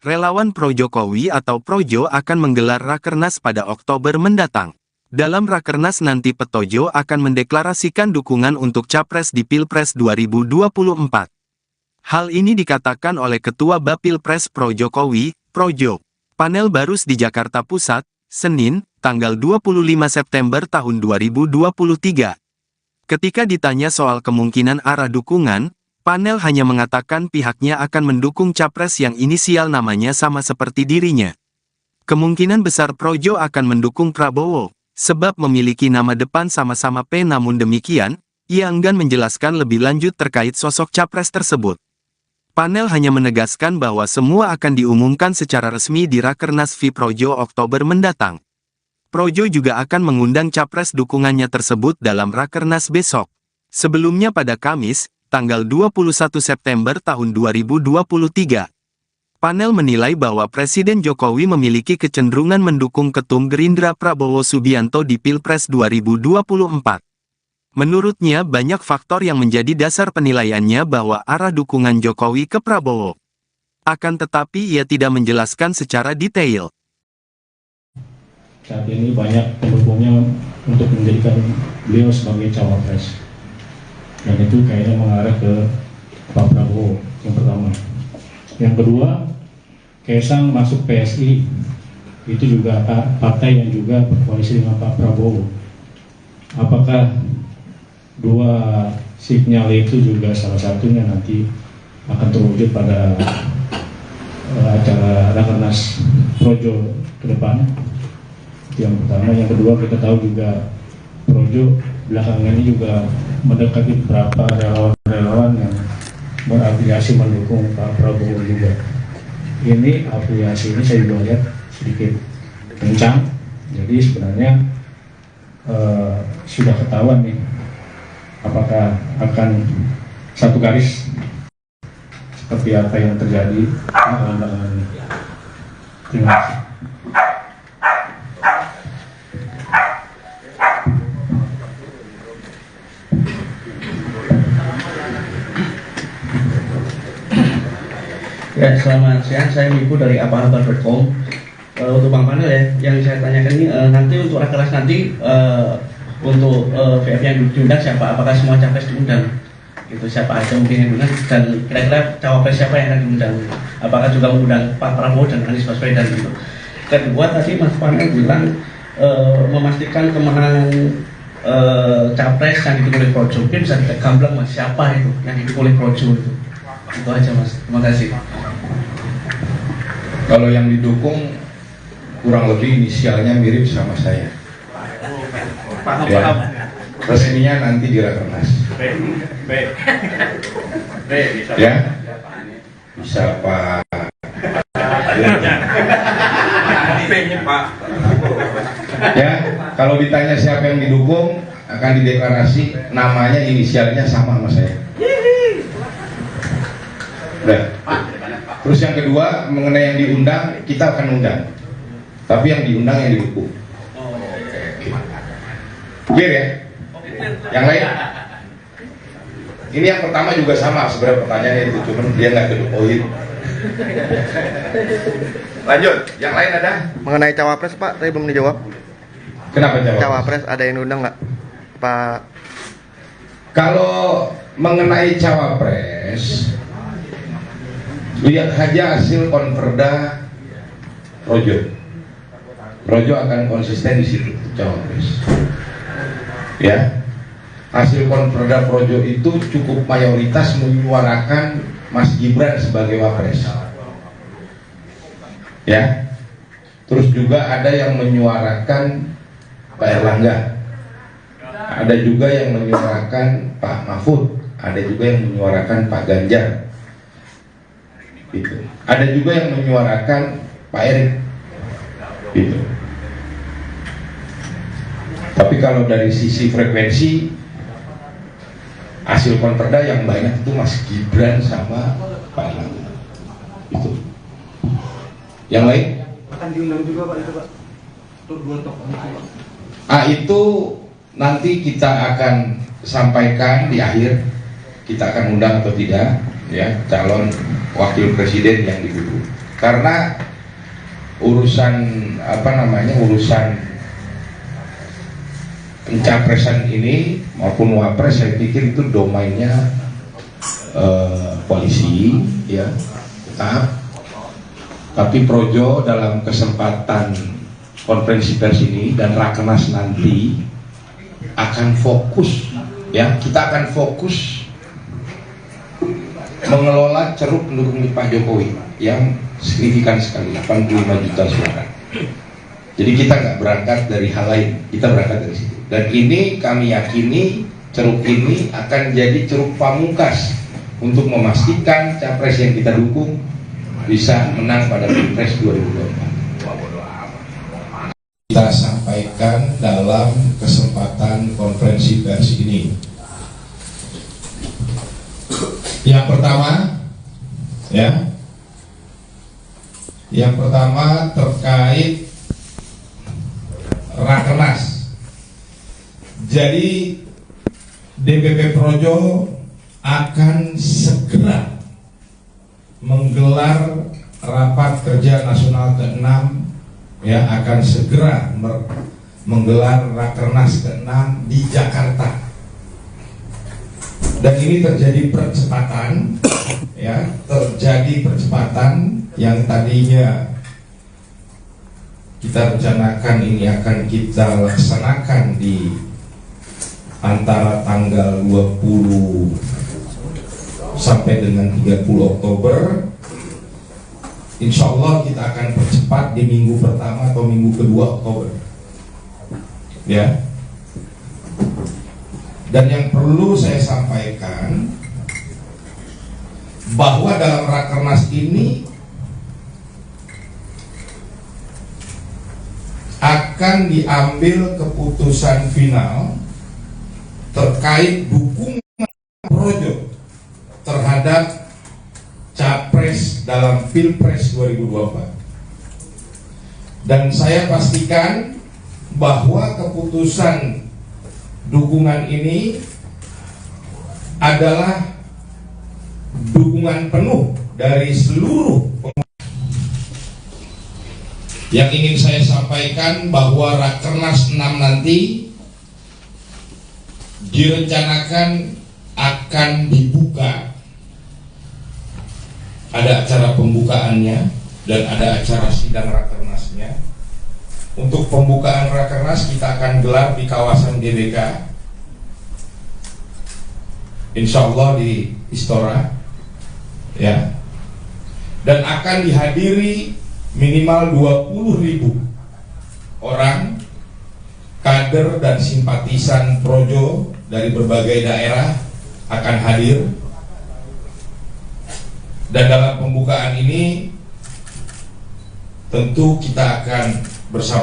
Relawan Pro-Jokowi atau Projo akan menggelar Rakernas pada Oktober mendatang. Dalam Rakernas nanti Petojo akan mendeklarasikan dukungan untuk Capres di Pilpres 2024. Hal ini dikatakan oleh Ketua Bapilpres Pro-Jokowi, Projo. Panel Barus di Jakarta Pusat, Senin, tanggal 25 September tahun 2023. Ketika ditanya soal kemungkinan arah dukungan, panel hanya mengatakan pihaknya akan mendukung capres yang inisial namanya sama seperti dirinya. Kemungkinan besar Projo akan mendukung Prabowo, sebab memiliki nama depan sama-sama P. Namun demikian, ia enggan menjelaskan lebih lanjut terkait sosok capres tersebut. Panel hanya menegaskan bahwa semua akan diumumkan secara resmi di Rakernas V Projo Oktober mendatang. Projo juga akan mengundang capres dukungannya tersebut dalam Rakernas besok. Sebelumnya pada Kamis, tanggal 21 September tahun 2023. Panel menilai bahwa Presiden Jokowi memiliki kecenderungan mendukung Ketum Gerindra Prabowo Subianto di Pilpres 2024. Menurutnya banyak faktor yang menjadi dasar penilaiannya bahwa arah dukungan Jokowi ke Prabowo. Akan tetapi ia tidak menjelaskan secara detail. Saat ini banyak pendukungnya untuk menjadikan beliau sebagai cawapres. Dan itu kayaknya mengarah ke Pak Prabowo yang pertama. Yang kedua, Kaisang masuk PSI, itu juga partai yang juga berkoalisi dengan Pak Prabowo. Apakah dua sinyal itu juga salah satunya nanti akan terwujud pada acara Rakernas Projo ke depan? Itu yang pertama. Yang kedua, kita tahu juga Projo belakangan ini juga mendekati beberapa relawan-relawan yang berafiliasi mendukung Pak Prabowo juga. Ini afiliasi ini saya juga lihat sedikit kencang, jadi sebenarnya sudah ketahuan nih apakah akan satu garis seperti apa yang terjadi belakangan ini. Terima kasih. Ya, selamat siang, saya Wiku dari aparatur.com. Untuk Bang Panel ya, yang saya tanyakan ini nanti untuk Rakernas nanti untuk VF yang diundang siapa? Apakah semua capres diundang? Gitu, siapa aja mungkin yang diundang dan kira-kira cawapres siapa yang akan diundang? Apakah juga mengundang Pak Prabowo dan Anies Baswedan gitu? Kedua tadi Mas Panel bilang memastikan kemenangan capres yang didukung oleh Projo. Mungkin bisa gamblang Mas, siapa itu yang didukung oleh Projo itu? Itu aja Mas, terima kasih. Kalau yang didukung kurang lebih inisialnya mirip sama saya. Ya, resminya nanti di Rakernas. Ya, bisa Pak. Ya, kalau ditanya siapa yang didukung akan dideklarasi, namanya inisialnya sama sama saya. Udah. Terus yang kedua mengenai yang diundang, kita akan undang. Tapi yang diundang yang didukung. Clear ya? Yang lain? Ini yang pertama juga sama sebenarnya pertanyaannya itu, cuman dia nggak kedupoin. Lanjut, yang lain ada? Mengenai cawapres Pak, tadi belum dijawab. Kenapa cawapres? Cawapres ada yang diundang nggak Pak? Kalau mengenai cawapres, lihat saja hasil konverda Projo. Projo akan konsisten di situ cawapres. Ya, hasil konverda Projo itu cukup mayoritas menyuarakan Mas Gibran sebagai wapres. Ya, terus juga ada yang menyuarakan Pak Erlangga, ada juga yang menyuarakan Pak Mahfud, ada juga yang menyuarakan Pak Ganjar. Gitu. Ada juga yang menyuarakan Pak Erick, gitu. Tapi kalau dari sisi frekuensi hasil konverda yang banyak itu Mas Gibran sama Pak Erlangga, itu. Yang lain? Akan diundang juga Pak itu Pak. Untuk dua tokoh itu Pak. Itu nanti kita akan sampaikan di akhir, kita akan undang atau tidak ya calon wakil presiden yang didukung. karena urusan urusan pencapresan ini maupun wapres saya pikir itu domainnya koalisi ya, tetap. Tapi Projo dalam kesempatan konferensi pers ini dan Rakernas nanti akan fokus ya, kita akan fokus mengelola ceruk pendukung Pak Jokowi yang signifikan sekali, 85 juta suara. Jadi kita nggak berangkat dari hal lain, kita berangkat dari situ. Dan ini kami yakini ceruk ini akan jadi ceruk pamungkas untuk memastikan capres yang kita dukung bisa menang pada Pilpres 2024. Kita sampaikan dalam kesempatan konferensi pers ini. Yang pertama terkait Rakernas. Jadi DPP Projo akan segera menggelar rapat kerja nasional ke-6 ya, akan segera menggelar Rakernas ke-6 di Jakarta. Dan ini terjadi percepatan ya, yang tadinya kita rencanakan ini akan kita laksanakan di antara tanggal 20 sampai dengan 30 Oktober. Insya Allah kita akan percepat di minggu pertama atau minggu kedua Oktober ya. Dan yang perlu saya sampaikan bahwa dalam Rakernas ini akan diambil keputusan final terkait dukungan Projo terhadap capres dalam Pilpres 2024. Dan saya pastikan bahwa keputusan dukungan ini adalah dukungan penuh dari seluruh pemilih. Yang ingin saya sampaikan bahwa Rakernas 6 nanti direncanakan akan dibuka. Ada acara pembukaannya dan ada acara sidang Rakernasnya. Untuk pembukaan Rakernas kita akan gelar di kawasan GBK, insya Allah di Istora ya, dan akan dihadiri minimal 20.000 orang kader dan simpatisan Projo dari berbagai daerah akan hadir. Dan dalam pembukaan ini tentu kita akan bersama